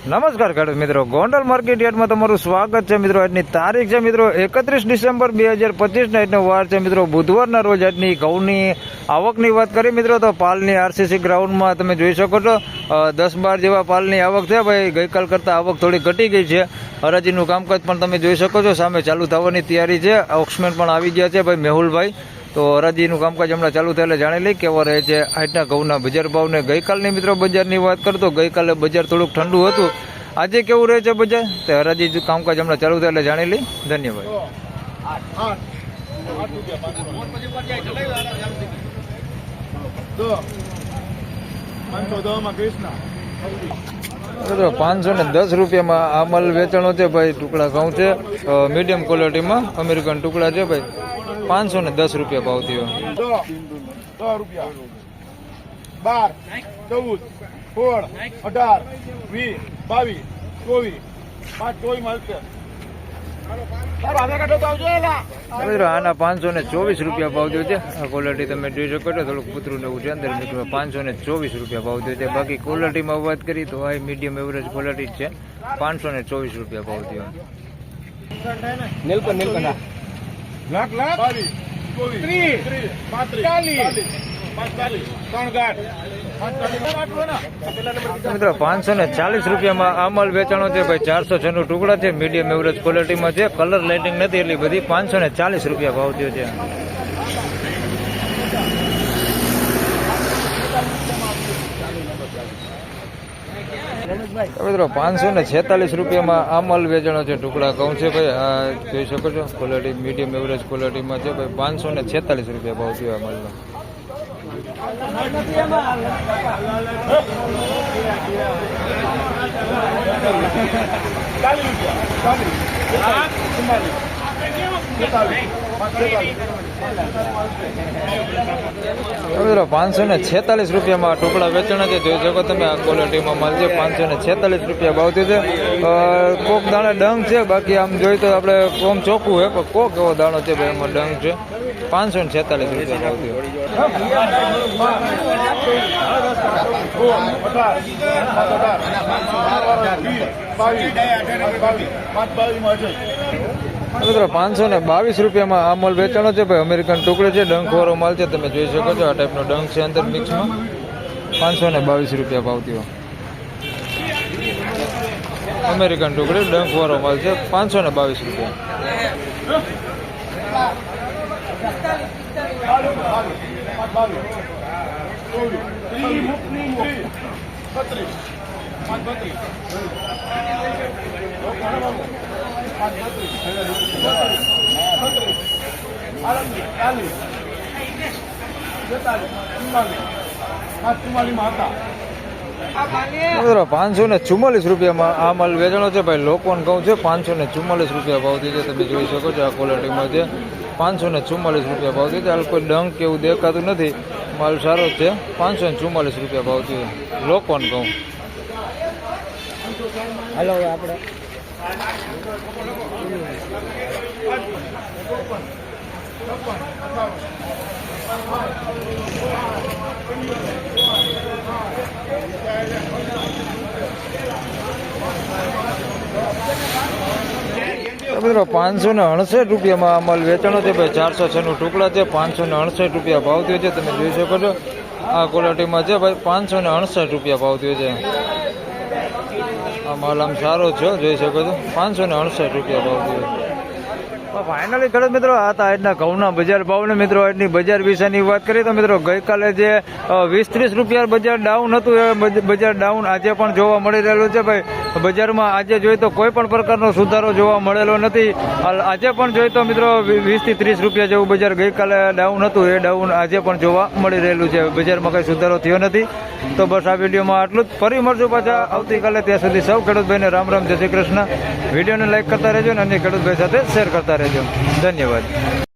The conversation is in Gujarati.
નમસ્કાર ખેડૂત મિત્રો, ગોંડલ માર્કેટ યાર્ડમાં તમારું સ્વાગત છે મિત્રો. આજની તારીખ છે મિત્રો 31 ડિસેમ્બર 2025 આજનો વાર છે મિત્રો બુધવારના રોજ. આજની ઘઉંની આવકની વાત કરી મિત્રો તો પાલની આરસીસી ગ્રાઉન્ડમાં તમે જોઈ શકો છો 10-12 જેવા પાલની આવક છે ભાઈ. ગઈકાલ કરતાં આવક થોડી ઘટી ગઈ છે. હરાજીનું કામકાજ પણ તમે જોઈ શકો છો, સામે ચાલુ થવાની તૈયારી છે. ઓક્સમેન પણ આવી ગયા છે ભાઈ મેહુલભાઈ. તો હરાજીનું કામકાજ હમણાં ચાલુ થાય એટલે જાણી લઈ કેવા રહે છે આજના ઘઉંના બજાર ભાવને. ગઈકાલની મિત્રો બજારની વાત કરતો ગઈકાલે બજાર થોડુંક ઠંડુ હતું, આજે કેવું રહે છે બજાર તે હરાજી કામકાજ હમણાં ચાલુ થાય એટલે જાણી લઈ. ધન્યવાદ. મિત્રો 510 રૂપિયામાં આ માલ વેચાણો છે ભાઈ. ટુકડા ઘઉં છે મીડિયમ ક્વોલિટીમાં, અમેરિકન ટુકડા છે ભાઈ. 510 રૂપિયા ભાવ થયો. 10 રૂપિયા 12, 14, 16, 18, 20, 22, 24 મળશે. આના 524 રૂપિયા ભાવ થયો છે. આ ક્વોલિટી તમે જોઈ શકો છો, થોડુંક પુતરું ને એવું છે અંદર મિત્રો. 524 રૂપિયા ભાવ થયો છે. બાકી ક્વોલિટીમાં વાત કરી તો આ મીડિયમ એવરેજ ક્વોલિટી જ છે. 524 રૂપિયા ભાવ થયો. લાખ 22, 30, 35, 40, મિત્રો 540 રૂપિયામાં આ માલ વેચાણો છે ભાઈ. 406 ટુકડા છે, મીડિયમ એવરેજ ક્વોલિટીમાં છે. કલર લાઇટિંગ નથી એટલી બધી. 540 રૂપિયા ભાવ થયો છે. મિત્રો 546 રૂપિયામાં આ માલ વેચાણો છે. ટુકડા ઘઉં છે ભાઈ. આ જોઈ શકો છો, ક્વોલિટી મીડિયમ એવરેજ ક્વોલિટીમાં છે ભાઈ. 546 રૂપિયા ભાવ થયો આ માલનો. મિત્રો 546 રૂપિયામાં ટુકડા વેચાણા છે. જોઈ શકો તમે, આ ક્વોલિટીમાં માલ છે. 546 રૂપિયા ભાવ થયો છે. કોક દાણે ડંગ છે, બાકી આમ જોઈએ તો આપણે કોમ ચોખ્ખું હોય પણ કોક એવો દાણો છે ભાઈ, એમાં ડંગ છે. 546 રૂપિયા ભાવ થયો. મિત્રો 522 રૂપિયામાં આ માલ વેચાણો છે ભાઈ. અમેરિકન ટુકડે છે, ડંખવાળો માલ છે. તમે જોઈ શકો છો, આ ટાઈપનો ડંખ છે અંદર મિક્સમાં. 522 રૂપિયા ભાવ થયો. અમેરિકન ટુકડે ડંખવાળો માલ છે. 522 રૂપિયા. મિત્રો 544 રૂપિયામાં આ માલ વેચાણો છે ભાઈ. લોકોન ઘઉં છે. 544 રૂપિયા ભાવ થયો છે. તમે જોઈ શકો છો, આ ક્વોલિટીમાં છે. 544 રૂપિયા ભાવ થયો છે. હાલ કોઈ ડંક કે એવું દેખાતું નથી, માલ સારો જ છે. 544 રૂપિયા ભાવ થયો. લોકોન ઘઉં. હાલો આપણે મિત્રો 568 રૂપિયામાં આ માલ વેચાણો છે ભાઈ. 406 ટુકડા છે. 568 રૂપિયા ભાવ થયો છે. તમે જોઈ શકો છો, આ ક્વોલિટીમાં છે ભાઈ. 568 રૂપિયા ભાવ થયો છે. આ માલ આમ સારો છે, જોઈ શકો છો. 568 રૂપિયા ભાવ થયો. ફાઇનલી ખેડૂત મિત્રો, આ હતા આજના ઘઉંના બજાર ભાવને. મિત્રો આજની બજાર વિશેની વાત કરીએ તો મિત્રો ગઈકાલે જે 20-30 રૂપિયા બજાર ડાઉન હતું, એ બજાર ડાઉન આજે પણ જોવા મળી રહેલું છે ભાઈ. બજારમાં આજે જોઈએ તો કોઈ પણ પ્રકારનો સુધારો જોવા મળેલો નથી. આજે પણ જોઈએ તો મિત્રો 20 થી 30 રૂપિયા જેવું બજાર ગઈકાલે ડાઉન હતું, એ ડાઉન આજે પણ જોવા મળી રહેલું છે. બજારમાં કંઈ સુધારો થયો નથી. તો બસ આ વિડીયોમાં આટલું જ. ફરી મળશું પાછા આવતીકાલે. ત્યાં સુધી સૌ ખેડૂતભાઈને રામ રામ, જય શ્રી કૃષ્ણ. વિડીયોને લાઈક કરતા રહેજો અને અન્ય ખેડૂતભાઈ સાથે શેર કરતા રહેજો. ધન્યવાદ.